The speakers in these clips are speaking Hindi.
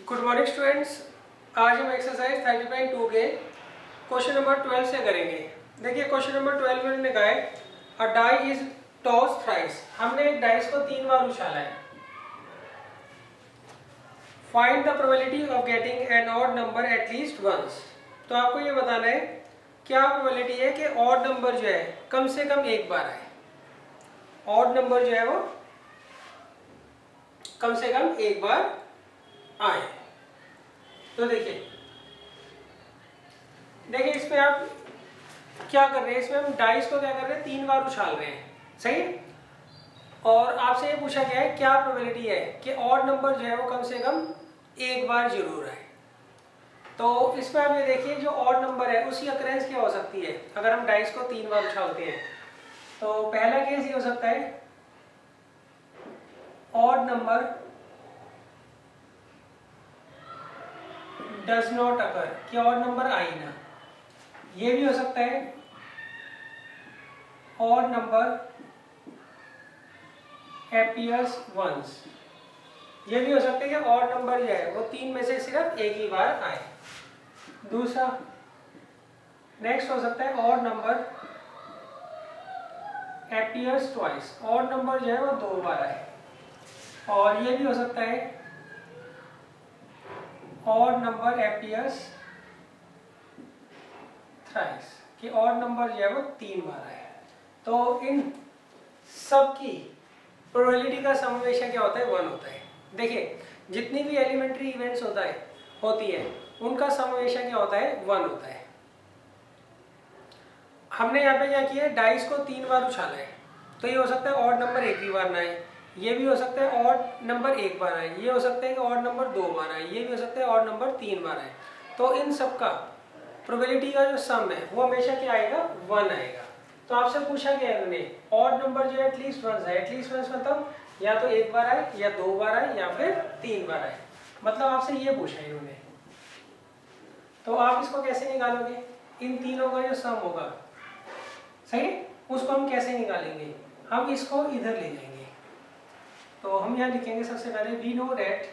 Good morning students. आज हम एक्सरसाइज 30.2 के क्वेश्चन नंबर 12 से करेंगे। देखिए क्वेश्चन नंबर 12 में लिखा है a die is toss thrice. हमने एक डाइस को 3 बार उछाला है। Find the probability of getting an odd number at least once. तो आपको ये बताना है क्या प्रोबेबिलिटी है कि ऑड नंबर जो है कम से कम एक बार आए। ऑड नंबर जो है वो कम से कम एक बार आए। तो देखिए इसमें आप क्या कर रहे हैं, इसमें हम डाइस को क्या कर रहे हैं, 3 बार उछाल रहे हैं, सही। और आपसे ये पूछा गया है क्या प्रोबेबिलिटी है कि ऑड नंबर जो है वो कम से कम एक बार जरूर आए। तो इसमें आप ये देखिए जो ऑड नंबर है उसकी अकरेंस क्या हो सकती है अगर हम डाइस को 3 बार उछालते हैं। तो पहला केस ये हो सकता है odd number does not occur, कि ऑड नंबर आई ना। ये भी हो सकता है ऑड नंबर appears once। ये भी हो सकता है कि ऑड नंबर जो है वो 3 में से सिर्फ एक ही बार आए। दूसरा नेक्स्ट हो सकता है odd number appears twice। Odd number जो है वो 2 बार आए। और ये भी हो सकता है ऑड नंबर appears थ्राइस, कि ऑड नंबर जो है वो 3 बार आए। तो इन सब की प्रोबेबिलिटी का सम हमेशा क्या होता है, 1 होता है। देखिए जितनी भी एलिमेंट्री इवेंट्स होती है उनका सम हमेशा क्या होता है, 1 होता है। हमने यहाँ पे क्या किया है, डाइस को 3 बार उछाला है। तो ये हो सकता है ऑड नंबर एक भी बार ना आए, ये भी हो सकता है ऑड नंबर एक बार आए, ये हो सकता है कि ऑड नंबर 2 बार आए, ये भी हो सकता है ऑड नंबर 3 बार आए। तो इन सब का प्रोबेबिलिटी का जो सम है वो हमेशा क्या आएगा, 1 आएगा। तो आपसे पूछा गया है उन्होंने ऑड नंबर जो है एटलीस्ट वंस है। एटलीस्ट वंस मतलब या तो एक बार आए या 2 बार आए या फिर 3 बार आए, मतलब आपसे ये पूछा है इन्होंने। तो आप इसको कैसे निकालोगे, इन तीनों का जो सम होगा, सही, उसको हम कैसे निकालेंगे, हम इसको इधर ले जाएंगे। तो हम यहाँ लिखेंगे सबसे पहले we know that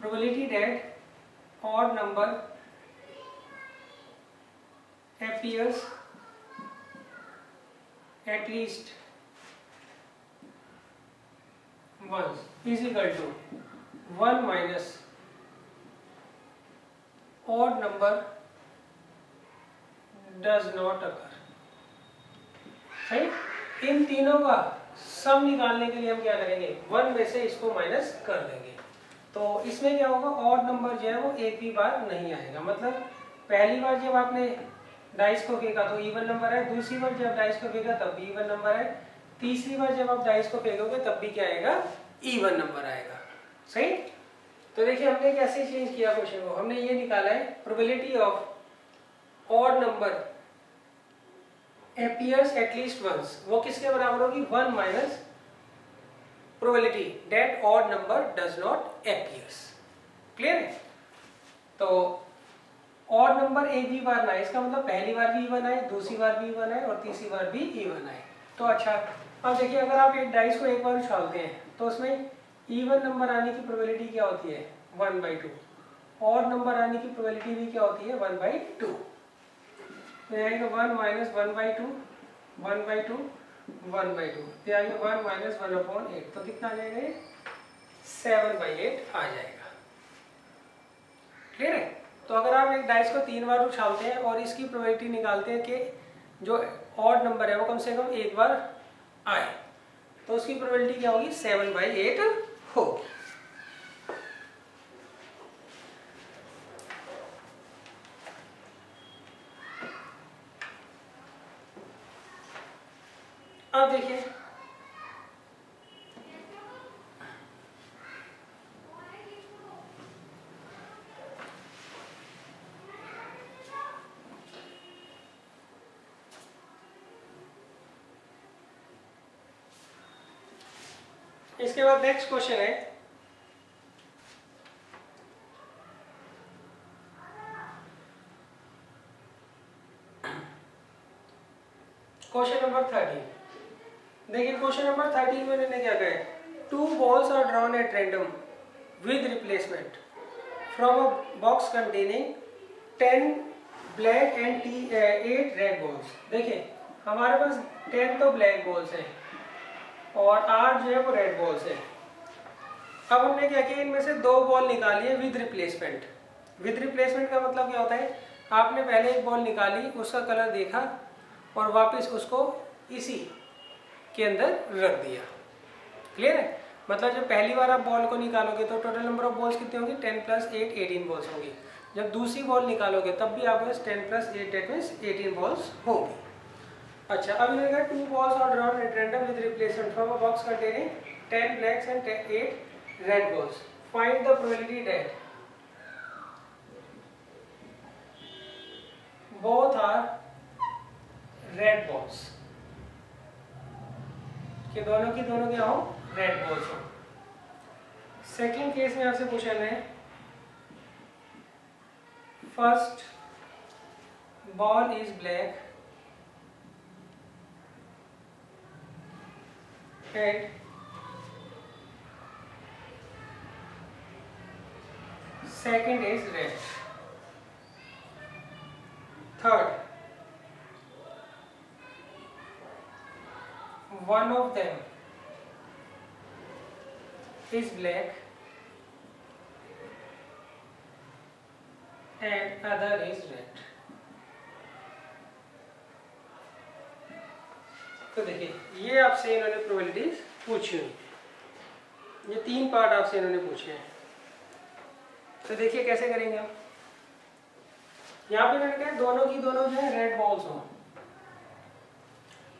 probability that odd number appears at least once is equal to 1 minus odd number does not occur। सही, इन तीनों का सम निकालने के लिए हम क्या करेंगे, 1 में से इसको माइनस कर देंगे। तो इसमें क्या होगा, ऑड नंबर जो है वो एक भी बार नहीं आएगा। मतलब पहली बार जब आपने डाइस को फेंका तो इवन नंबर है, दूसरी बार जब डाइस को फेंका तब भी इवन नंबर है, तीसरी बार जब आप डाइस को फेंकोगे तब भी क्या आएगा, इवन नंबर आएगा। सही। तो देखिए हमने कैसे चेंज किया क्वेश्चन को, हमने ये निकाला है probability of odd number appears at least once, वो किसके बराबर होगी, 1 minus probability that odd number does not appears। Clear है। तो ऑड नंबर एक भी बार ना आए, इसका मतलब पहली बार भी इवन आए, दूसरी बार भी इवन आए और तीसरी बार भी इवन आए। तो अच्छा अब देखिए अगर आप एक डाइस को एक बार उछालते हैं तो उसमें इवन नंबर आने की प्रोबेबिलिटी क्या होती है, 1/2। ऑड नंबर आने की प्रोबेबिलिटी भी क्या होती है, 1/2। तो आएगा 1 माइनस 1/2, 1/2, 1/2, तो आएगा 1 माइनस 1/8। तो कितना आ जाएगा, 7/8 आ जाएगा। क्लियर है। तो अगर आप एक डाइस को 3 बार उछालते हैं और इसकी प्रोबेबिलिटी निकालते हैं कि जो ऑड नंबर है वो कम से कम एक बार आए, तो उसकी प्रोबेबिलिटी क्या होगी, 7/8 होगी। अब देखिए इसके बाद नेक्स्ट क्वेश्चन है क्वेश्चन नंबर 13। देखिए क्वेश्चन नंबर 13 में मैंने क्या कहा है, 2 balls are drawn at random with replacement from a box containing 10 black and 8 red balls। देखिए हमारे पास 10 तो ब्लैक बॉल्स हैं और 8 जो है वो रेड बॉल्स हैं। अब हमने क्या किया, इनमें से 2 बॉल निकाली है विद रिप्लेसमेंट। विद रिप्लेसमेंट का मतलब क्या होता है, आपने पहले एक बॉल निकाली, उसका कलर देखा और वापस उसको इसी के अंदर रख दिया। क्लियर है? मतलब जब पहली बार आप बॉल को निकालोगे तो टोटल नंबर ऑफ बॉल्स कितनी होंगी, 10 + 8 18 बॉल्स होंगी। जब दूसरी बॉल निकालोगे तब भी आपके पास 10 + 8 दैट मीन्स 18 बॉल्स होंगी। अच्छा, अब इन्होंने कहा 2 balls are drawn at random with replacement from a box containing 10 blacks and 8 red balls. Find the probability that both are red balls, कि दोनों की दोनों क्या हो, रेड बॉल्स हो। सेकेंड केस में आपसे पूछा है, first ball is black and second is red. Third, one of them is black and other is red. तो देखिए ये आपसे इन्होंने प्रोबेबिलिटीज पूछी हुई, ये 3 पार्ट आपसे इन्होंने पूछे हैं। तो देखिए कैसे करेंगे हम। यहाँ पे इन्होंने कहा दोनों की दोनों जो है रेड बॉल्स हो,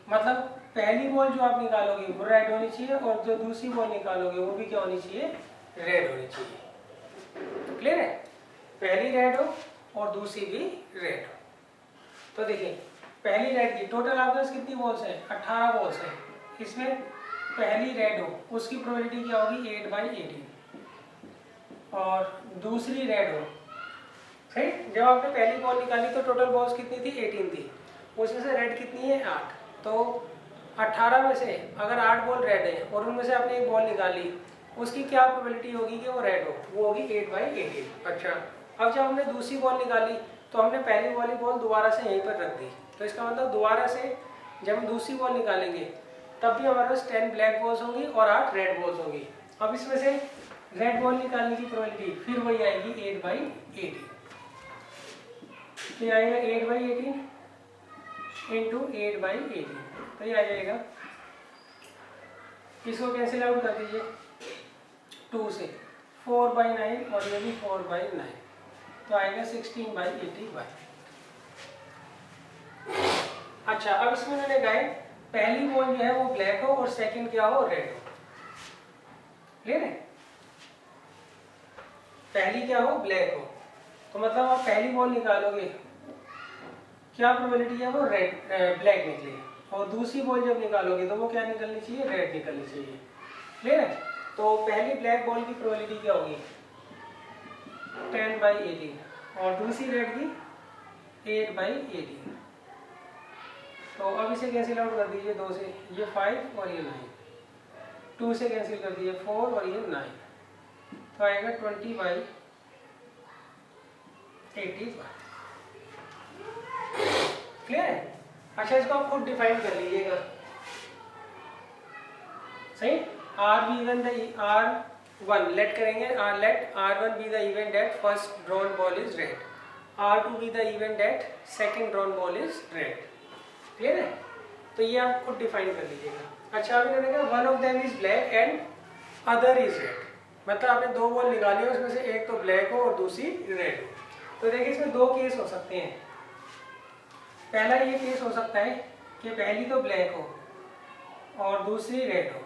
मतलब पहली बॉल जो आप निकालोगे वो रेड होनी चाहिए और जो दूसरी बॉल निकालोगे वो भी क्या होनी चाहिए, रेड होनी चाहिए। क्लियर है? पहली रेड हो और दूसरी भी रेड हो। तो देखिए पहली रेड की टोटल आपके पास कितनी बॉल्स हैं, 18 बॉल्स हैं। इसमें पहली रेड हो उसकी प्रोबेबिलिटी क्या होगी, 8/18 और दूसरी रेड हो, सही। जब आपने पहली बॉल निकाली तो टोटल बॉल्स कितनी थी, 18 थी, उसमें से रेड कितनी है, 8। तो 18 में से अगर 8 बॉल रेड है और उनमें से आपने एक बॉल निकाली, उसकी क्या प्रोबेबिलिटी होगी कि वो रेड हो, वो होगी 8/18। अच्छा, अब जब हमने दूसरी बॉल निकाली तो हमने पहली वाली बॉल दोबारा से यहीं पर रख दी, तो इसका मतलब दोबारा से जब हम दूसरी बॉल निकालेंगे तब भी हमारे पास 10 ब्लैक बॉल्स होंगी और 8 रेड बॉल्स होंगी। अब इसमें से रेड बॉल निकालने की प्रोबेबिलिटी फिर वही आएगी 8/18, ये आएगा 8/18 इंटू 8/18, तो ये आ जाएगा, इसको कैंसिल आउट कर दीजिए 2 से, 4/9 और ये भी 4/9, तो आएगा 16/80। अच्छा, अब इसमें मैंने कहा पहली बॉल जो है वो ब्लैक हो और सेकंड क्या हो, रेड हो। क्लियर है? पहली क्या हो, ब्लैक हो, तो मतलब आप पहली बॉल निकालोगे, क्या प्रोबेबिलिटी है, वो रेड ब्लैक निकले, और दूसरी बॉल जब निकालोगे तो वो क्या निकलनी चाहिए, रेड निकलनी चाहिए। क्लियर है? तो पहली ब्लैक बॉल की प्रोबेबिलिटी क्या होगी, 10/18 और दूसरी रेड की 8/18। तो अब इसे कैंसिल आउट कर दीजिए 2 से, ये 5 और ये 9, 2 से कैंसिल कर दीजिए 4 और ये 9, तो आएगा 20/80। क्लियर है? अच्छा, इसको आप खुद डिफाइन कर लीजिएगा, सही। R1 लेट करेंगे, let R1 be the event that first drawn ball is red, R2 be the event that second drawn ball is red. Clear है? तो ये आप खुद डिफाइन कर लीजिएगा। अच्छा, अभी मैंने कहा one of them is black and other is red, मतलब आपने 2 बॉल निकाली है, उसमें से एक तो ब्लैक हो और दूसरी रेड हो। तो देखिए इसमें 2 केस हो सकते हैं। पहला ये केस हो सकता है कि पहली तो ब्लैक हो और दूसरी रेड हो,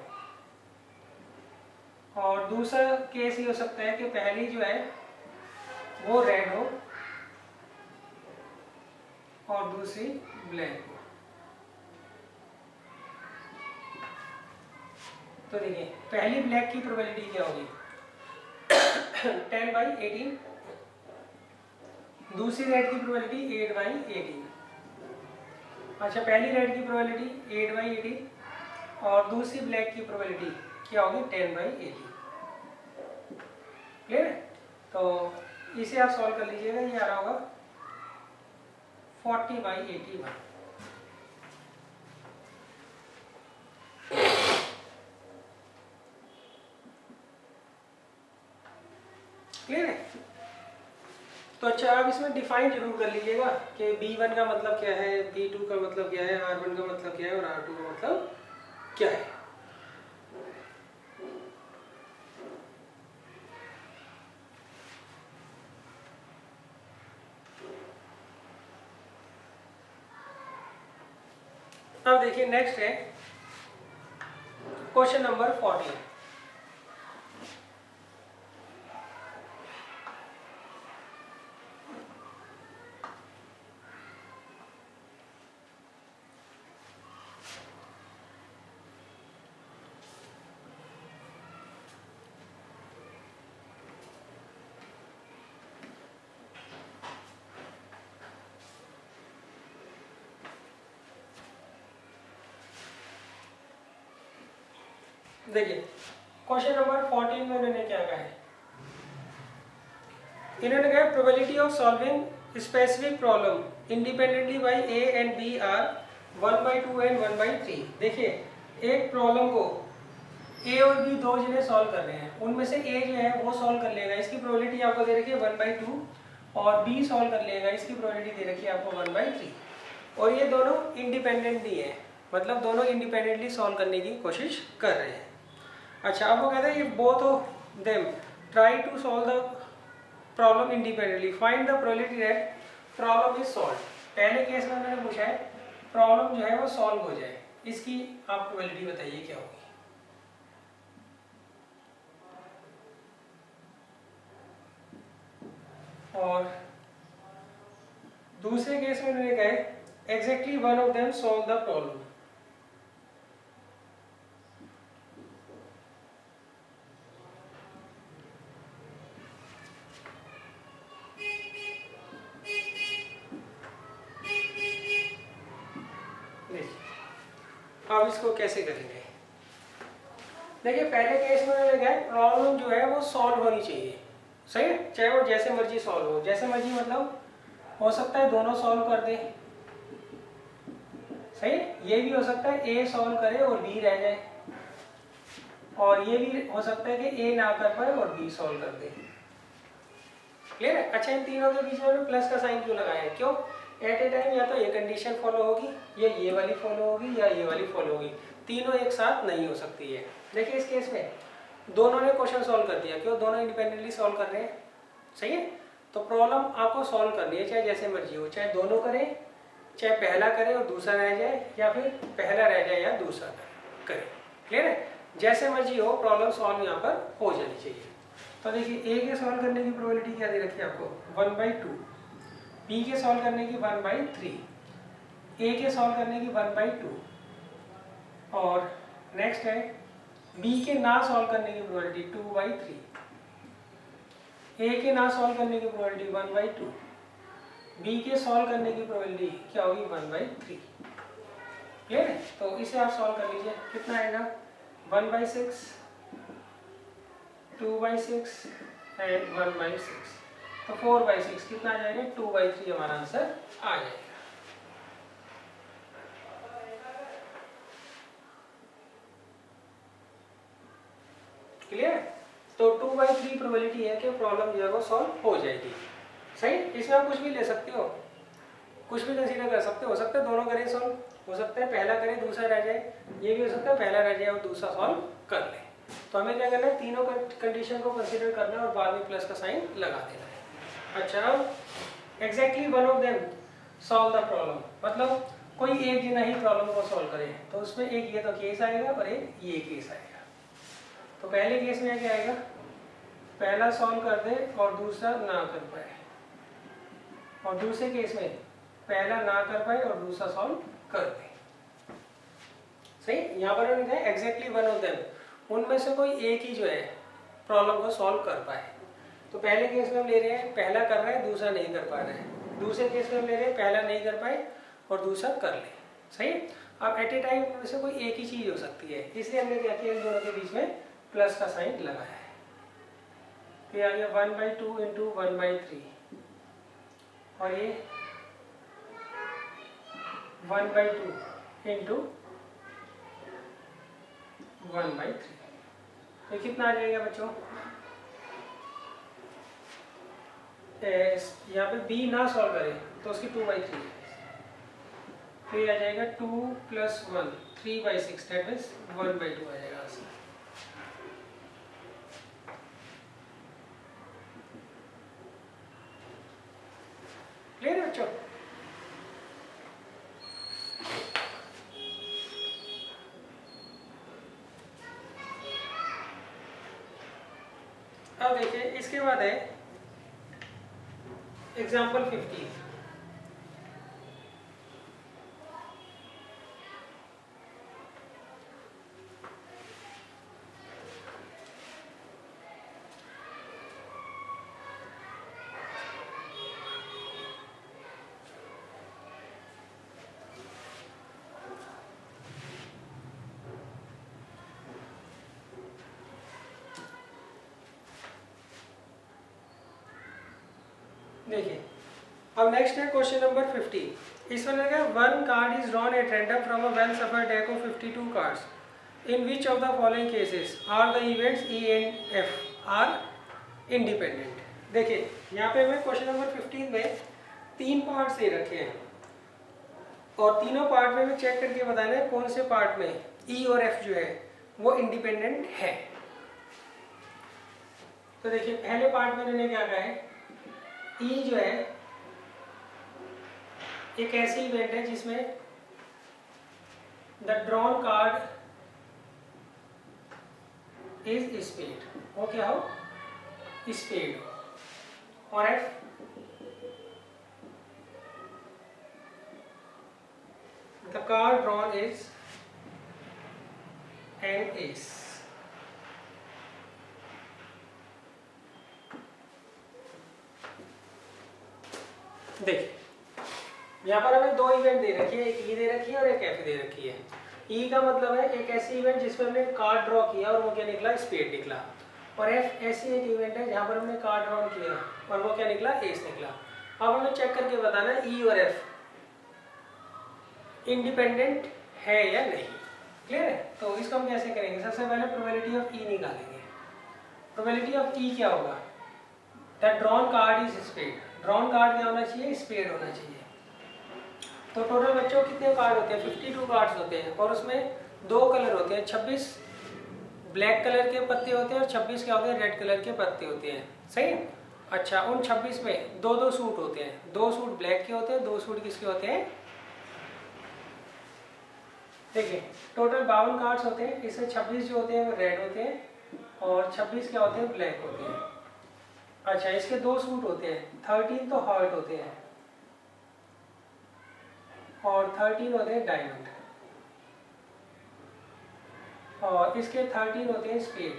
और दूसरा केस ये हो सकता है कि पहली जो है वो रेड हो और दूसरी ब्लैक हो। तो देखिए पहली ब्लैक की प्रोबेबिलिटी क्या होगी, 10/18, दूसरी रेड की प्रोबेबिलिटी 8/18। अच्छा, पहली रेड की प्रोबेबिलिटी 8/18 और दूसरी ब्लैक की प्रोबेबिलिटी क्या होगी 10/80। क्लियर है? तो इसे आप सॉल्व कर लीजिएगा, ये आ रहा होगा 40/81। क्लियर है? तो अच्छा आप इसमें डिफाइन जरूर कर लीजिएगा कि B1 का मतलब क्या है, B2 का मतलब क्या है, R1 का मतलब क्या है और R2 का मतलब क्या है। अब देखिए नेक्स्ट है क्वेश्चन नंबर 14। देखिए क्वेश्चन नंबर 14 में उन्होंने क्या कहा है, इन्होंने कहा probability of solving specific problem independently by A and B are 1/2 and 1/3। देखिए एक प्रॉब्लम को ए और बी दो जने सॉल्व कर रहे हैं, उनमें से ए जो है वो सॉल्व कर लेगा, इसकी प्रोबेबिलिटी आपको दे रखी है 1/2, और बी सॉल्व कर लेगा, इसकी प्रोबेबिलिटी दे रखी है आपको 1/3। और ये दोनों इंडिपेंडेंटली है, मतलब दोनों इंडिपेंडेंटली सॉल्व करने की कोशिश कर रहे हैं। अच्छा अब वो कहते हैं if both of them try to solve the problem independently find the probability that problem is solve. पहले केस में मैंने पूछा है प्रॉब्लम जो है वो सॉल्व हो जाए, इसकी आप प्रोबेबिलिटी बताइए क्या होगी। और दूसरे केस में उन्होंने कहा exactly one of them solve the problem. अब इसको कैसे करेंगे, देखिए पहले केस में उन्होंने कहा प्रॉब्लम जो है वो सॉल्व होनी चाहिए, सही है, चाहे वो जैसे मर्जी सॉल्व हो, जैसे मर्जी मतलब हो सकता है दोनों सॉल्व कर दे, सही है, ये भी हो सकता है ए सॉल्व करे और बी रह जाए, और ये भी हो सकता है कि ए ना कर पाए और बी सॉल्व कर दे। क्लियर है? अच्छा इन तीनों के बीच में प्लस का साइन क्यों लगाया है, क्यों, एट ए टाइम या तो ये कंडीशन फॉलो होगी या ये वाली फॉलो होगी या ये वाली फॉलो होगी, तीनों एक साथ नहीं हो सकती है। देखिए इस केस में दोनों ने क्वेश्चन सॉल्व कर दिया, क्यों, दोनों इंडिपेंडेंटली सॉल्व कर रहे हैं, सही है। तो प्रॉब्लम आपको सॉल्व करनी है, चाहे जैसे मर्जी हो, चाहे दोनों करें, चाहे पहला करे और दूसरा रह जाए, या फिर पहला रह जाए या दूसरा करे। क्लियर है? जैसे मर्जी हो प्रॉब्लम सॉल्व यहाँ पर हो जानी चाहिए। तो देखिए ए के सॉल्व करने की प्रोबेबिलिटी क्या दे रखी है आपको 1/2, बी के सॉल्व करने की 1/3, ए के सॉल्व करने की 1/2, और नेक्स्ट है बी के ना सॉल्व करने की प्रोबेबिलिटी 2/3, ए के ना सॉल्व करने की प्रोबेबिलिटी 1/2, बी के सॉल्व करने की प्रोबेबिलिटी क्या होगी 1/3। क्लियर है? तो इसे आप सॉल्व कर लीजिए, कितना आएगा 1/6, 2/6 एंड 1/6, तो 4/6 कितना आ जाएगा 2/3 हमारा आंसर आ जाएगा। क्लियर? तो 2/3 प्रोबेबिलिटी है कि प्रॉब्लम जो है वो सॉल्व हो जाएगी, सही। इसमें आप कुछ भी ले सकते हो, कुछ भी कंसीडर कर सकते हो सकता है दोनों करें सॉल्व, हो सकता है पहला करें दूसरा रह जाए, ये भी हो सकता है पहला रह जाए और दूसरा सॉल्व कर ले। तो हमें क्या करना है, तीनों कंडीशन को कंसीडर करना है और बाद में प्लस का साइन लगा देना है। अच्छा अब exactly one of them solve the problem, मतलब कोई एक जना ही प्रॉब्लम को सॉल्व करे, तो उसमें एक ये तो केस आएगा और एक ये केस आएगा। तो पहले केस में क्या आएगा, पहला सॉल्व कर दे और दूसरा ना कर पाए, और दूसरे केस में पहला ना कर पाए और दूसरा सॉल्व कर दे, सही। यहाँ पर उन्होंने कहा एग्जैक्टली वन ऑफ देम, उनमें से कोई एक ही जो है प्रॉब्लम को सॉल्व कर पाए। तो पहले केस में हम ले रहे हैं पहला कर रहा है दूसरा नहीं कर पा रहा है, दूसरे केस में हम ले रहे हैं पहला नहीं कर पाए और दूसरा कर ले, सही। अब एट ए टाइम में से कोई एक ही चीज़ हो सकती है, इसलिए हमने क्या किया, इन दोनों के बीच में प्लस का साइन लगाया है। तो ये आ गया 1/2 इंटू 1/3 और ये 1/2 इंटू 1/3। तो कितना आ जाएगा बच्चों? यहाँ पे b ना सॉल्व करें तो उसकी 2/3 तो ये आ जाएगा 2 + 1 3/6 दैट मीन्स 1/2 आ जाएगा आंसर। क्लियर है बच्चों? अब देखिए इसके बाद है एग्जाम्पल 15। देखिए अब नेक्स्ट है क्वेश्चन नंबर 15। इसमें लगा 1 card is drawn at random from a well shuffled deck of 52 cards in which of the following cases are the events E and F are independent. देखिए यहाँ पे हमें क्वेश्चन नंबर 15 में 3 पार्ट्स दे रखे हैं और तीनों पार्ट में हमें चेक करके बताना है कौन से पार्ट में ई और एफ जो है वो इंडिपेंडेंट है। तो देखिए पहले पार्ट में मैंने क्या कहा है, ई जो है एक ऐसी इवेंट है जिसमें the drawn card is spade, वो क्या हो, स्पेड। और F the card drawn is an ace. देखिए यहाँ पर हमें 2 इवेंट दे रखी है, एक ई दे रखी है और एक एफ दे रखी है। ई का मतलब है एक ऐसी इवेंट जिसमें हमने कार्ड ड्रॉ किया और वो क्या निकला, स्पेड निकला। और एफ ऐसी एक इवेंट है जहाँ पर हमने कार्ड ड्रॉ किया और वो क्या निकला, एस निकला। अब हमें चेक करके बताना है ई और एफ इंडिपेंडेंट है या नहीं। क्लियर है? तो इसको हम कैसे करेंगे, सबसे पहले प्रोबेबिलिटी ऑफ ई निकालेंगे। प्रोबेबिलिटी ऑफ ई क्या होगा, that drawn card is spade. Drawn card क्या होना चाहिए, स्पेड होना चाहिए। तो टोटल बच्चों कितने कार्ड होते हैं, 52 कार्ड्स होते हैं और उसमें 2 कलर होते हैं, 26 ब्लैक कलर के पत्ते होते हैं और 26 क्या होते हैं, रेड कलर के पत्ते होते हैं। सही है? अच्छा, उन 26 में 2-2 सूट होते हैं, 2 सूट ब्लैक के होते हैं, 2 सूट किसके होते हैं। देखिए टोटल 52 कार्ड्स होते हैं, इसमें 26 जो होते हैं वो रेड होते हैं और 26 क्या होते हैं, ब्लैक होते हैं। अच्छा, इसके 2 सूट होते हैं, 13 तो हार्ट होते हैं और 13 होते हैं डायमंड और इसके 13 होते हैं स्पेड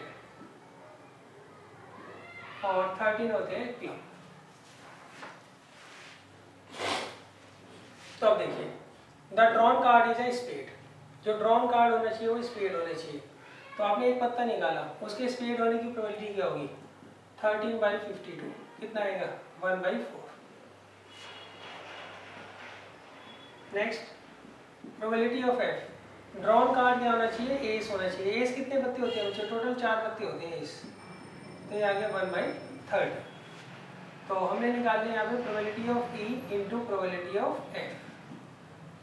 और 13 होते हैं क्लब। तो अब देखिए the drawn card is a spade, जो ड्रॉन कार्ड होना चाहिए वो स्पेड होना चाहिए। तो आपने एक पत्ता निकाला, उसके स्पेड होने की प्रोबेबिलिटी क्या होगी, 13/52 कितना आएगा, 1/4। Next probability of F, drawn card क्या होना चाहिए, एस होना चाहिए। एस कितने पत्ते होते हैं बच्चों, टोटल 4 पत्ते होते हैं एस, तो ये आ गया 1/3। तो हमने निकाल लिया यहाँ पे probability of E into probability of F,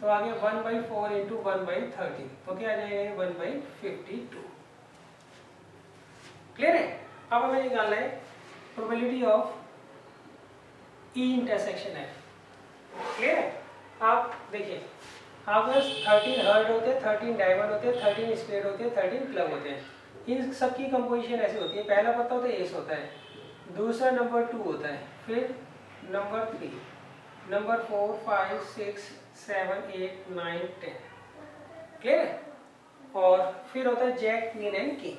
तो आ गया 1/4 इंटू 1/13, तो क्या आ जाएगा 1/52। क्लियर है? अब हमें निकालना है probability of E intersection F. Clear है? आप देखिए आपके पास 13 हर्ट होते हैं, 13 डायमंड होते हैं, 13 स्पेड होते हैं, 13 क्लब होते हैं। इन सबकी कंपोजिशन ऐसी होती है, पहला पत्ता होता है एस होता है, दूसरा नंबर 2 होता है, फिर नंबर 3, नंबर 4, 5, 6, 7, 8, 9, 10। क्लियर है? और फिर होता है jack, queen and king.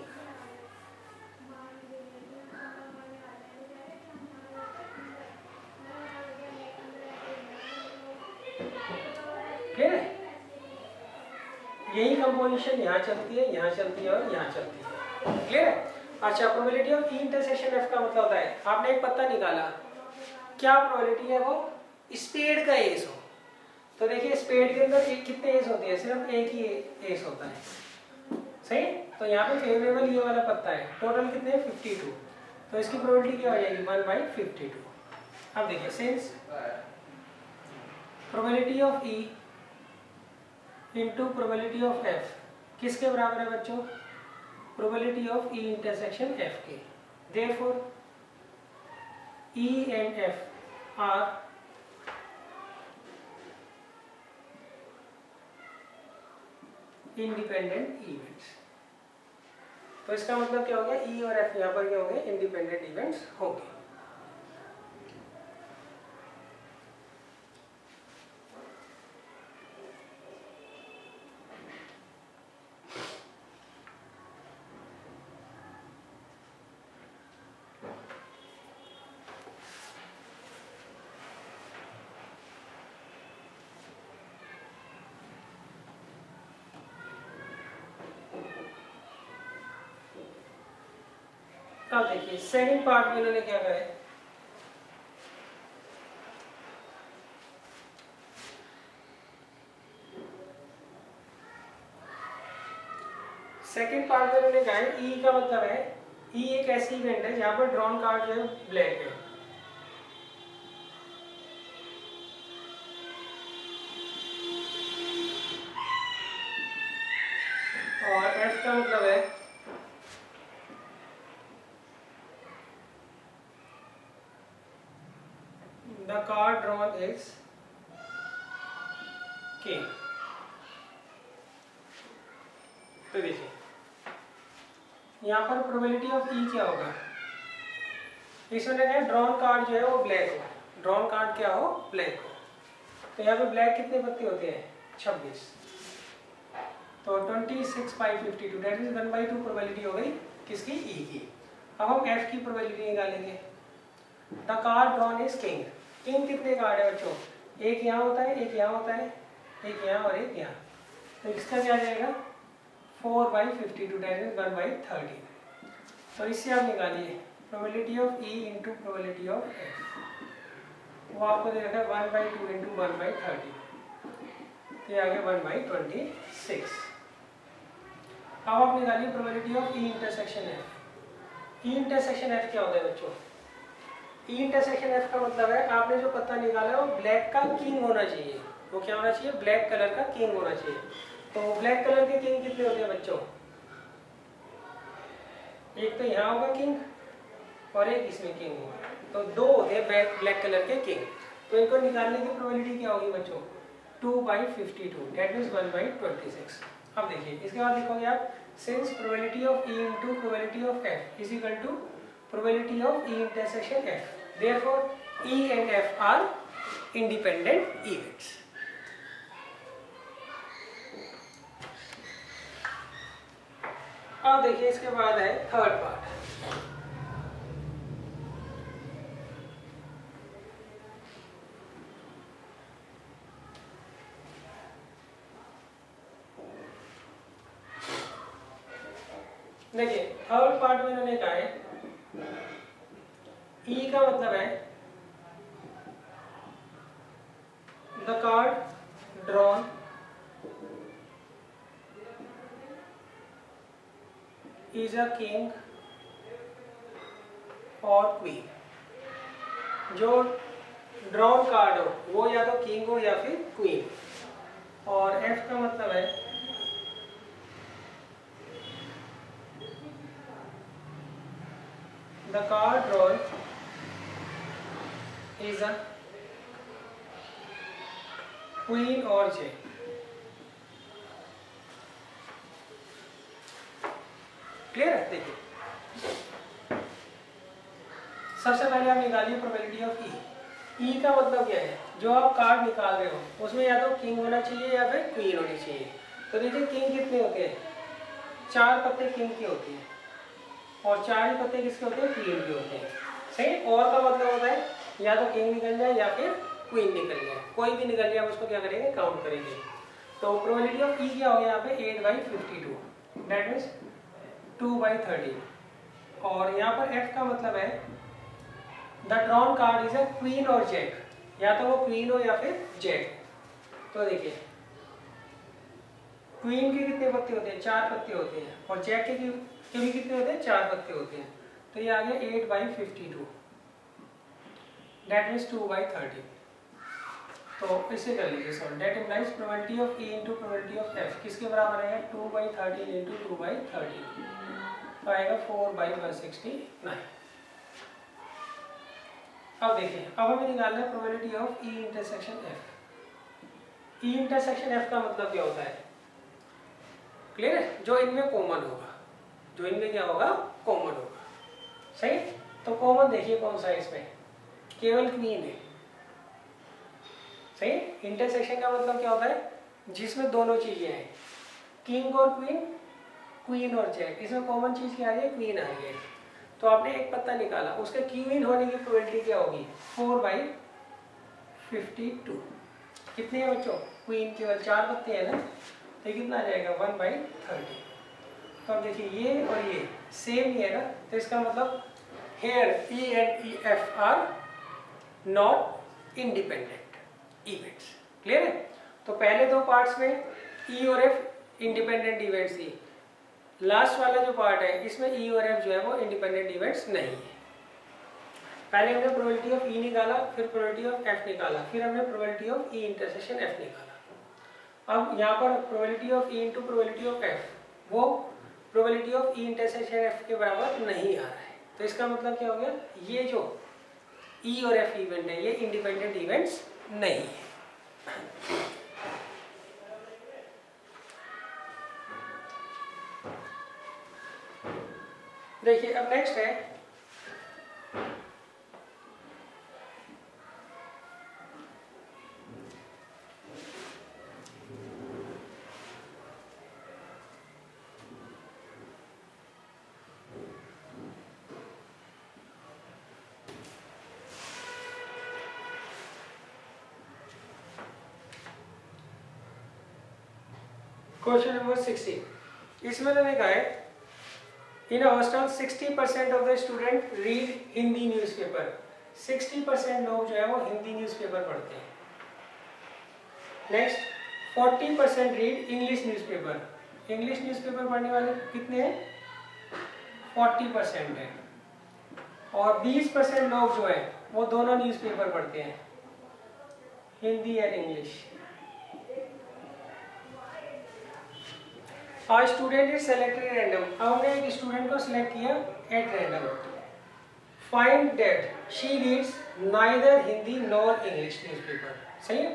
Clear है? यही कंपोजिशन यहाँ चलती है, यहाँ चलती है और यहाँ चलती है। क्लियर है? अच्छा, probability of E intersection F का मतलब होता है आपने एक पत्ता निकाला, क्या प्रोबेबिलिटी है वो स्पेड का एस हो। तो देखिए स्पेड के अंदर कितने एस होते हैं, सिर्फ एक ही एस होता है, सही। तो यहाँ पे फेवरेबल ये वाला पत्ता है, टोटल कितने 52, तो इसकी प्रोबेबिलिटी क्या हो जाएगी 1/52। अब देखिए since probability of E into probability of F किसके बराबर है बच्चों, probability of E intersection F के, therefore E and F are independent events. तो इसका मतलब क्या हो गया, ई और एफ यहाँ पर क्या होंगे, इंडिपेंडेंट इवेंट्स होंगे। अब देखिए सेकंड पार्ट में इन्होंने क्या कहा है, सेकंड पार्ट में इन्होंने कहा है ई का मतलब है, ई एक ऐसी इवेंट है जहां पर ड्रॉन कार्ड जो है ब्लैक है, और एफ का मतलब है the card drawn is king। तो देखिए यहाँ पर प्रोबेबिलिटी ऑफ ई क्या होगा, इसमें क्या है ड्रॉन कार्ड जो है वो ब्लैक हो, ड्रॉन कार्ड क्या हो ब्लैक हो। तो यहाँ पे ब्लैक कितने पत्ते होते हैं 26, तो 26/52 दैट इज 1/2 प्रोबेबिलिटी हो गई किसकी, ई की। अब हम एफ की प्रोबेबिलिटी निकालेंगे। The card drawn is king, king कितने कार्ड है बच्चों, एक यहाँ होता है, एक यहाँ होता है, एक यहाँ और एक यहाँ, तो इसका क्या आ जाएगा 4/52 दैट इज 1/13। तो इससे आप निकालिए probability of E into probability of F, वो आपको दे रखा है 1/2 इंटू 1/13, तो ये आ गया 1/26। अब आप निकालिए probability of E intersection F. E intersection F क्या होता है बच्चों, ई इंटरसेक्शन एफ का मतलब है आपने जो पत्ता निकाला है वो ब्लैक का किंग होना चाहिए, वो क्या होना चाहिए ब्लैक कलर का किंग होना चाहिए। तो ब्लैक कलर के किंग कितने होते हैं बच्चों, एक तो यहाँ होगा किंग और एक इसमें किंग होगा, तो दो होते हैं ब्लैक कलर के किंग। तो इनको निकालने की प्रोबेबिलिटी क्या होगी बच्चों 2/52 दैट मीन्स 1/26। अब देखिए इसके बाद लिखोगे आप since probability of E into probability of F is equal to probability of E intersection F, therefore E and F are independent events. अब देखिए इसके बाद है थर्ड पार्ट। देखिए थर्ड पार्ट में इन्होंने कहा है ई का मतलब है the card drawn is a king और क्वीन। जो ड्रॉन कार्ड हो वो या तो किंग हो या फिर क्वीन। और एफ का मतलब है the card drawn is a queen और जे। क्लियर है? देखिए सबसे पहले आप निकालिए प्रोबेबिलिटी ऑफ ई। ई का मतलब क्या है, जो आप कार्ड निकाल रहे हो उसमें या तो किंग होना चाहिए या फिर क्वीन होनी चाहिए। तो देखिए किंग कितने होते हैं, 4 पत्ते किंग के होते हैं और 4 ही पत्ते किसके होते हैं, क्वीन के होते हैं। सही। और का मतलब होता है या तो किंग निकल जाए या फिर क्वीन निकल जाए, कोई भी निकल जाए उसको क्या करेंगे, काउंट करेंगे। तो प्रोबेबिलिटी ऑफ ई क्या हो गया यहाँ पे 8/52, दैट मीन्स 2/13। और यहाँ पर एफ का मतलब है the drawn card is a queen और जैक, या तो वो क्वीन हो या फिर जैक। तो देखिए क्वीन के कितने पत्ते होते हैं, 4 पत्ते होते हैं, और जैक के भी कितने होते हैं, 4 पत्ते होते हैं। तो ये आ गया 8/52, दैट मीन्स 2/13। तो इसे कर लीजिए solve. That implies probability of E into probability of F किसके बराबर आएगा, 2/13 इंटू 2/13, तो आएगा 4/169। अब देखिए, अब हमें निकालना है probability of E intersection F. E intersection F का मतलब क्या होता है, क्लियर है, जो इनमें कॉमन होगा, जो इनमें क्या होगा, कॉमन होगा। सही, तो कॉमन देखिए कौन सा है इसमें, केवल क्वीन है। सही, इंटरसेक्शन का मतलब क्या होता है, जिसमें दोनों चीजें हैं, किंग और क्वीन, क्वीन और जैक, इसमें कॉमन चीज क्या आ रही है, क्वीन आ रही है। तो आपने एक पत्ता निकाला, उसके क्वीन होने की प्रोबेबिलिटी क्या होगी, 4/52। कितने हैं बच्चों, क्वीन केवल 4 पत्ते हैं ना, तो कितना आ जाएगा 1/30। तो अब देखिए ये और ये सेम ही है ना, तो इसका मतलब here E and E F are not independent events. Clear है, तो पहले दो पार्ट्स में ई और एफ इंडिपेंडेंट इवेंट्स थी, लास्ट वाला जो पार्ट है इसमें ई और एफ जो है वो इंडिपेंडेंट इवेंट्स नहीं है। पहले हमने प्रोबेबिलिटी ऑफ ई निकाला, फिर प्रोबेबिलिटी ऑफ एफ निकाला, फिर हमने probability of E intersection F निकाला। अब यहाँ पर probability of E into probability of F, वो probability of E intersection F के बराबर नहीं आ रहा है। तो इसका मतलब क्या हो गया, ये जो ई और एफ इवेंट है ये इंडिपेंडेंट इवेंट्स नहीं है। देखिए अब नेक्स्ट है क्वेश्चन नंबर 60। इसमें मैंने कहा है in hostel 60% of the student read Hindi newspaper. 60% लोग जो है वो हिंदी न्यूज़पेपर पढ़ते हैं। Next 40% read English newspaper. English newspaper पढ़ने वाले कितने हैं, 40% है। और 20% लोग जो है वो दोनों न्यूज़पेपर पढ़ते हैं, हिंदी और English. A student is selected at random। अब हमने एक स्टूडेंट को सिलेक्ट किया at random. Find that she reads neither Hindi nor English newspaper. सही है,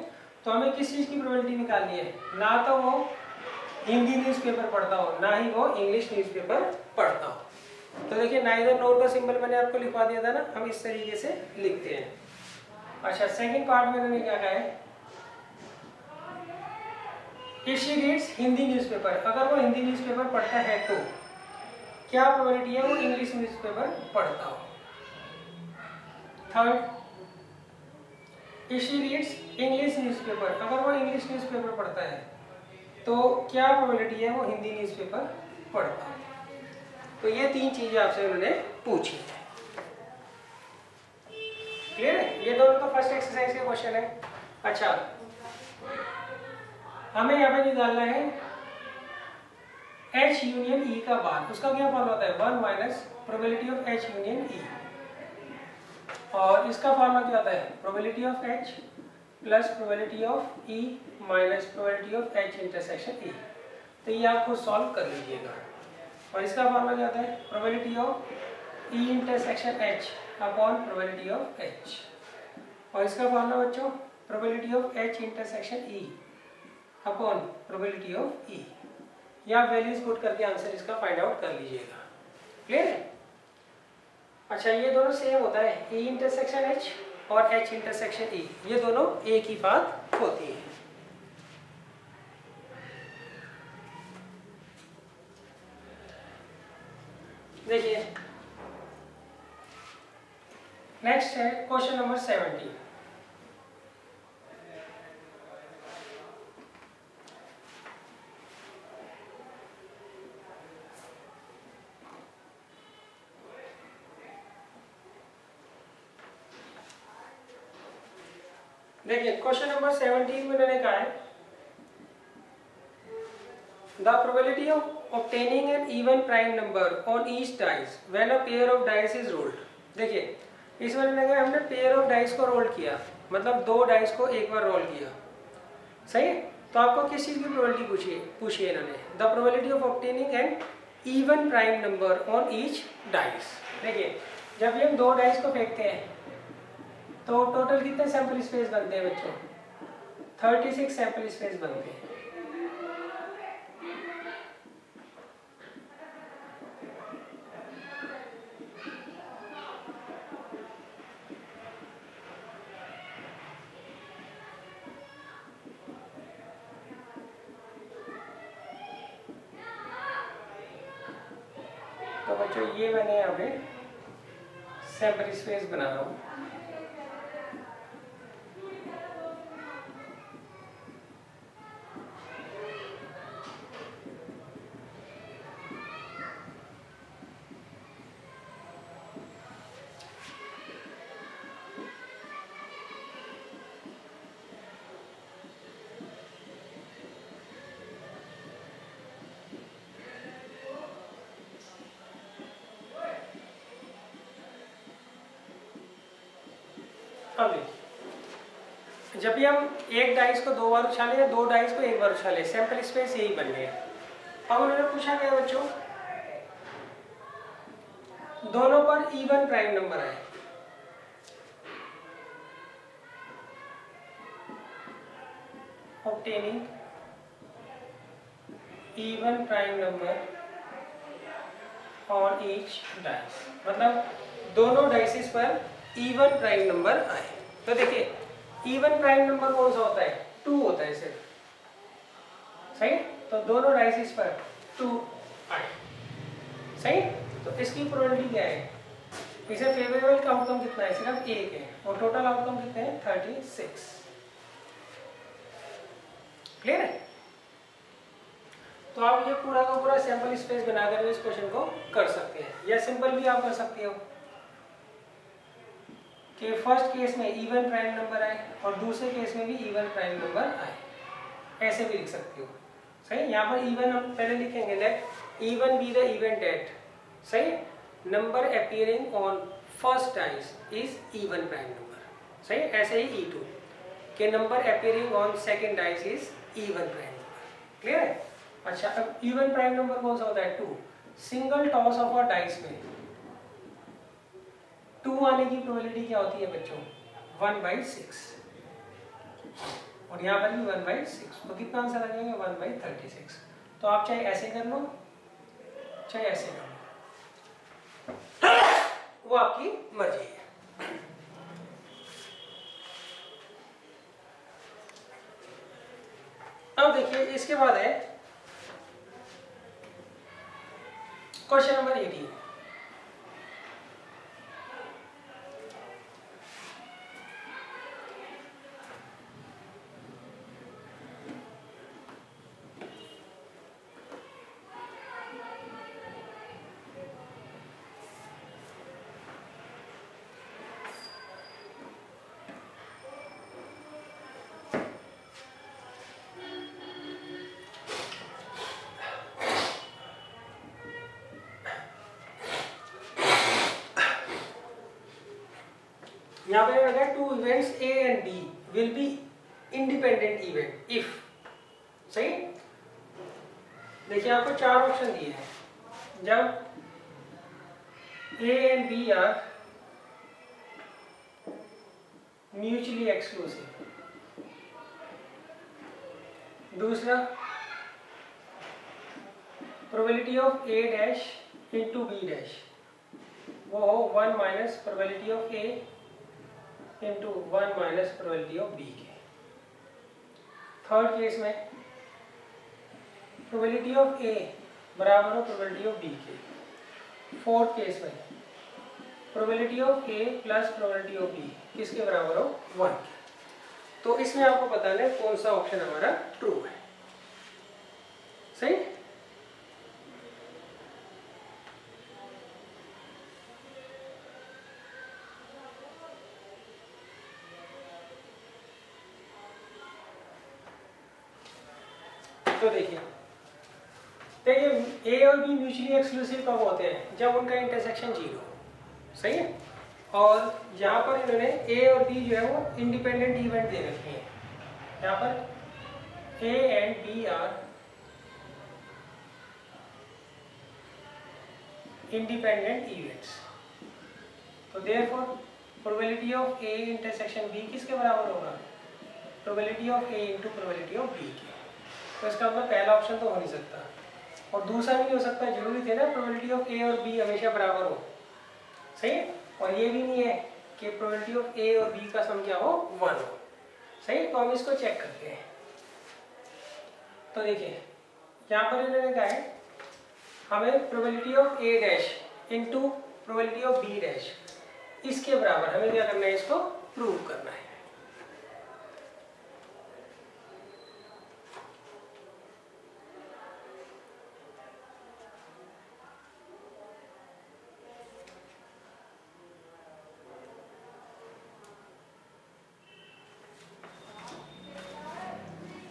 तो हमें किस चीज़ की प्रोबेबिलिटी निकालनी है, ना तो वो हिंदी न्यूज़पेपर पढ़ता हो ना ही वो इंग्लिश न्यूज़पेपर पढ़ता हो। तो देखिए नाइदर नॉर का सिंबल मैंने आपको लिखवा दिया था ना, हम इस तरीके से लिखते हैं। अच्छा सेकंड पार्ट में मैंने क्या कहा है, If she reads Hindi newspaper, अगर वो हिंदी न्यूज़पेपर पढ़ता है तो क्या प्रोबेबिलिटी है वो इंग्लिश न्यूज़पेपर पढ़ता हो। Third, If she reads English newspaper, अगर वो इंग्लिश न्यूज़पेपर पढ़ता है तो क्या प्रोबेबिलिटी है वो हिंदी न्यूज़पेपर पढ़ता हो। तो ये तीन चीजें आपसे उन्होंने पूछी है। क्लियर है, ये दोनों तो फर्स्ट एक्सरसाइज के क्वेश्चन है। अच्छा हमें यहाँ पे निकालना है H यूनियन E का बार, उसका क्या फॉर्मूला होता है, 1 minus probability of H union E। और इसका फॉर्मूला क्या होता है, probability of H plus probability of E minus probability of H intersection E। तो ये आप खुद सॉल्व कर लीजिएगा। और इसका फॉर्मूला क्या होता है, probability of E intersection H upon probability of H। और इसका फॉर्मूला बच्चों probability of H intersection E upon probability of E। या वैल्यूज पुट करके आंसर इसका फाइंड आउट कर लीजिएगा। क्लियर है। अच्छा ये दोनों सेम होता है, E इंटरसेक्शन H और H इंटरसेक्शन E, ये दोनों एक ही बात होती है। देखिए नेक्स्ट है क्वेश्चन नंबर 70। देखिए क्वेश्चन नंबर 17 में मैंने कहा है the probability of obtaining an even prime number on each dice when a pair of dice is rolled। देखिए इसमें मैंने कहा हमने पेयर ऑफ डाइस को रोल किया, मतलब दो डाइस को एक बार रोल किया, सही है। तो आपको किस चीज़ की प्रोबेबिलिटी पूछी है इन्होंने, the probability of obtaining an even prime number on each dice. देखिए जब भी हम दो डाइस को फेंकते हैं तो टोटल कितने सैंपल स्पेस बनते हैं बच्चों, 36 सैंपल स्पेस बनते हैं। तो बच्चों ये मैंने यहाँ पे सैंपल स्पेस बना रहा हूँ। अब देखिए जब भी हम एक डाइस को दो बार उछाले या दो डाइस को एक बार उछाले, सैंपल स्पेस यही बन गया। अब उन्होंने पूछा गया बच्चों दोनों पर इवन प्राइम नंबर आए, obtaining even prime number on each dice, मतलब दोनों डाइसिस पर इवन प्राइम नंबर आए। तो देखिए इवन प्राइम नंबर कौन सा होता है, 2 होता है सिर्फ, सही। तो दोनों डाइसिस पर 2 आए, सही। तो इसकी प्रोबेबिलिटी क्या है, इसे फेवरेबल का आउटकम कितना है, सिर्फ 1 है, और टोटल आउटकम कितने हैं 36। क्लियर है। तो आप ये पूरा का पूरा सैंपल स्पेस बनाकर इस क्वेश्चन को कर सकते हैं, या सिंपल भी आप कर सकते हो कि फर्स्ट केस में इवन प्राइम नंबर आए और दूसरे केस में भी इवन प्राइम नंबर आए, ऐसे भी लिख सकते हो, सही। यहाँ पर इवन हम पहले लिखेंगे let even be the event at, सही, number appearing on first dice is even prime number, सही। ऐसे ही E2 के number appearing on second dice is even prime number. Clear है। अच्छा अब इवन प्राइम नंबर कौन सा होता है, 2। Single toss of a dice में 2 आने की प्रोबेबिलिटी क्या होती है बच्चों, 1/6, और यहाँ पर भी 1/6, तो कितना आंसर आ जाएगा 1/36। तो आप चाहे ऐसे कर लो चाहे ऐसे कर लो, वो आपकी मर्जी है। अब देखिए इसके बाद है क्वेश्चन नंबर 18। यहाँ पे लगा 2 events A and B will be independent event if, सही। देखिए आपको 4 ऑप्शन दिए हैं, जब A and B are mutually exclusive, दूसरा probability of A dash into B dash वो हो 1 minus probability of A into 1 minus probability of B के। थर्ड केस में प्रोबेबिलिटी ऑफ A बराबर हो प्रोबेबिलिटी ऑफ B के। फोर्थ केस में probability of A plus probability of B किसके बराबर हो, 1 के। तो इसमें आपको बताना है कौन सा ऑप्शन हमारा ट्रू है, सही। तो देखिए ए और बी म्यूचुअली एक्सक्लूसिव कब होते हैं? जब उनका इंटरसेक्शन 0 हो। सही है। और यहाँ पर इन्होंने ए और बी जो है वो इंडिपेंडेंट इवेंट दे रखे हैं। यहाँ पर A and B are independent events, तो therefore probability of A intersection B किसके बराबर होगा? Probability of A into probability of B के। तो इसका मतलब पहला ऑप्शन तो हो नहीं सकता और दूसरा भी नहीं हो सकता। जरूरी थे ना प्रोबेबिलिटी ऑफ ए और बी हमेशा बराबर हो। सही है। और ये भी नहीं है कि प्रोबेबिलिटी ऑफ ए और बी का सम क्या हो? 1 हो। सही है। तो हम इसको चेक करते हैं। तो देखिए यहाँ पर इन्होंने कहा है हमें probability of A dash into probability of B dash इसके बराबर हमें क्या करना है? इसको प्रूव करना है।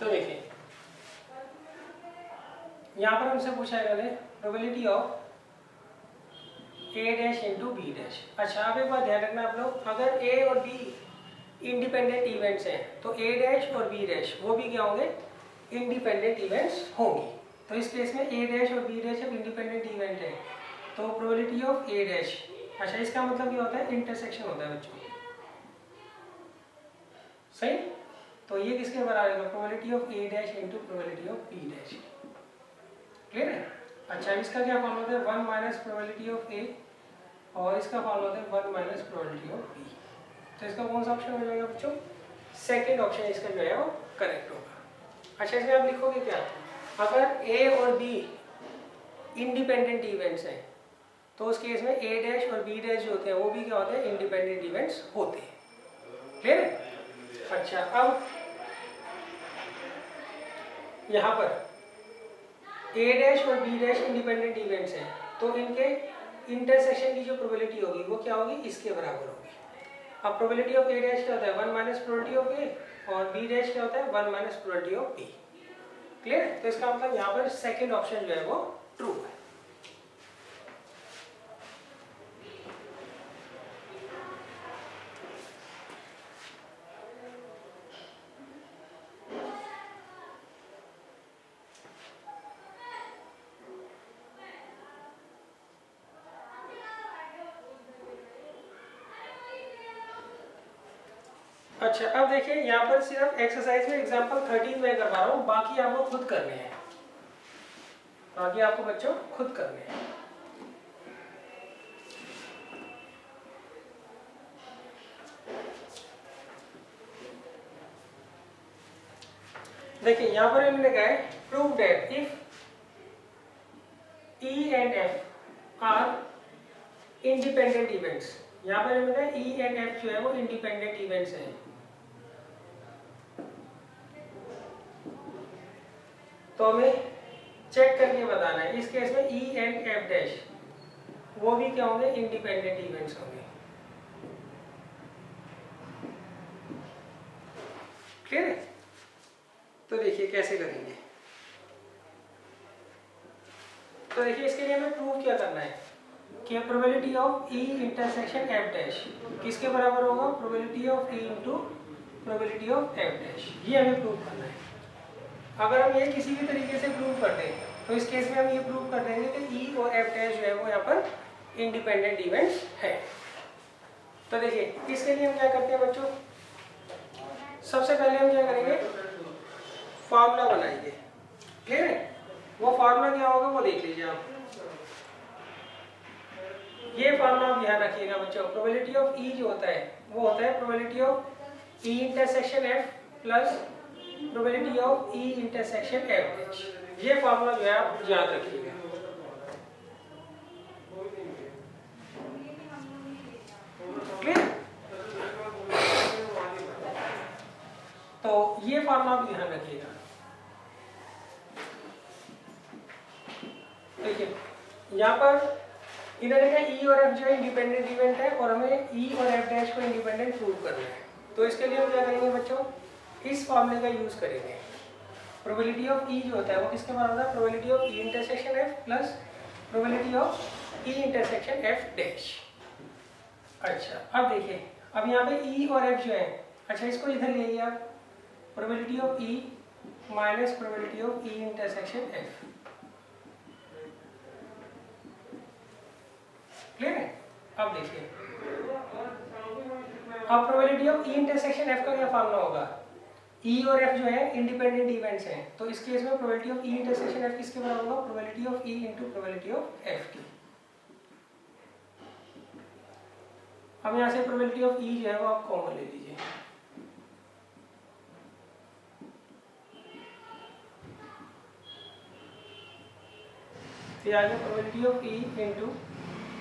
तो देखिए यहाँ पर हमसे पूछा है probability of A dash into B dash. अच्छा अब एक बात ध्यान रखना आप लोग, अगर ए और बी इंडिपेंडेंट इवेंट्स हैं तो ए डैश और बी डैश वो भी क्या होंगे? इंडिपेंडेंट इवेंट्स होंगी। तो इस केस में ए डैश और बी डैश अब इंडिपेंडेंट इवेंट है तो प्रोबेबिलिटी ऑफ ए डैश, अच्छा इसका मतलब क्या होता है? इंटरसेक्शन होता है बच्चों। सही। तो ये किसके बराबर है? Probability of A dash into probability of B dash. Clear है। अच्छा इसका क्या फॉर्मूला होता है? 1 माइनस प्रोबेबिलिटी ऑफ ए और इसका फॉर्मूला होता है 1 माइनस प्रोबेबिलिटी ऑफ बी। तो इसका कौन सा ऑप्शन हो जाएगा बच्चों? सेकंड ऑप्शन इसका जो है वो करेक्ट होगा। अच्छा इसमें आप लिखोगे क्या? अगर ए और बी इंडिपेंडेंट इवेंट्स हैं तो उस केस में ए डैश और बी डैश जो होते हैं वो भी क्या होते हैं? इंडिपेंडेंट इवेंट्स होते हैं। क्लियर है। अच्छा अब यहाँ पर ए डैश और बी डैश इंडिपेंडेंट इवेंट्स हैं तो इनके इंटरसेक्शन की जो प्रोबेबिलिटी होगी वो क्या होगी? इसके बराबर होगी। अब प्रोबेबिलिटी ऑफ ए डैश क्या होता है? 1 माइनस प्रोबेबिलिटी ऑफ ए और बी डैश क्या होता है? 1 minus probability of B. Clear. तो इसका मतलब यहाँ पर सेकंड ऑप्शन जो है वो ट्रू है। अच्छा अब देखिए यहाँ पर सिर्फ एक्सरसाइज में एग्जांपल 13 मैं करवा रहा हूँ, बाकी आपको खुद करने हैं। बाकी आपको बच्चों खुद करने हैं। देखिए यहाँ पर इन्होंने कहा है prove that if E and F are independent events. यहाँ पर इन्होंने कहा ई एंड एफ जो है वो इंडिपेंडेंट इवेंट्स हैं। तो हमें चेक करके बताना है इस केस में ई एंड एफ डैश वो भी क्या होंगे? इंडिपेंडेंट इवेंट्स होंगे। क्लियर है। तो देखिए कैसे करेंगे। तो देखिए इसके लिए हमें प्रूव क्या करना है कि probability of E intersection F dash किसके बराबर होगा? Probability of E into probability of F dash. ये हमें प्रूव करना है। अगर हम ये किसी भी तरीके से प्रूव कर दें तो इस केस में हम ये प्रूव कर देंगे कि ई और एफ डैश जो है वो यहाँ पर इंडिपेंडेंट इवेंट्स है। तो देखिए इसके लिए हम क्या करते हैं बच्चों? सबसे पहले हम क्या करेंगे? फार्मूला बनाएंगे। क्लियर है। वो फार्मूला क्या होगा वो देख लीजिए आप। ये फार्मूला आप ध्यान रखिएगा बच्चों। प्रोबेबिलिटी ऑफ ई जो होता है वो होता है probability of E intersection F plus probability of E intersection F dash. ये फार्मूला जो है आप याद रखिएगा। क्लियर। तो ये फार्मूला आप ध्यान रखिएगा। देखिए यहाँ पर इन्होंने कहा ई और एफ जो है इंडिपेंडेंट इवेंट है और हमें ई और एफ डैश को इंडिपेंडेंट प्रूव करना है। तो इसके लिए हम क्या करेंगे बच्चों? इस फार्मूले का यूज करेंगे। प्रोबेबिलिटी ऑफ ई जो होता है वो किसके बराबर है, probability of E intersection F plus probability of E intersection F dash. अच्छा अब देखिए, अब यहाँ पे ई और एफ जो है, अच्छा इसको इधर ले आइए आप, probability of E minus probability of E intersection F. Clear है? अब देखिए, अब probability of E intersection F का क्या फॉर्मूला होगा, ई और एफ जो है इंडिपेंडेंट इवेंट्स हैं, तो इस केस में probability of E intersection F किसके बराबर होगा, probability of E into probability of F की। अब यहाँ से प्रोबेबिलिटी ऑफ ई जो है वो आप कॉमन ले लीजिए, फिर आगे probability of E into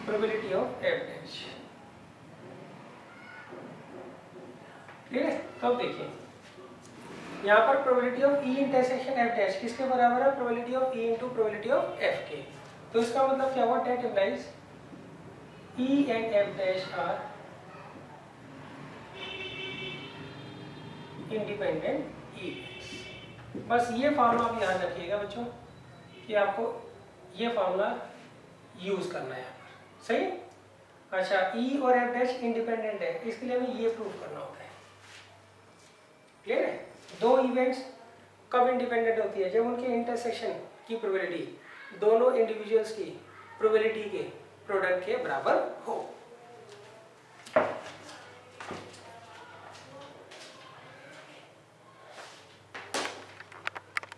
probability of F dash. ठीक है? तो अब देखिए यहाँ पर probability of E intersection F dash किसके बराबर है, probability of E into probability of F के। तो इसका मतलब क्या हुआ, that implies E and F dash are independent events. बस ये फार्मूला आप याद रखिएगा बच्चों कि आपको ये फार्मूला यूज करना है यहाँ पर, सही। अच्छा ई और एफ डैश इंडिपेंडेंट है, इसके लिए हमें ये प्रूव करना होता है। क्लियर है? दो इवेंट्स कब इंडिपेंडेंट होती है, जब उनके इंटरसेक्शन की प्रोबेबिलिटी दोनों इंडिविजुअल्स की प्रोबेबिलिटी के प्रोडक्ट के बराबर हो।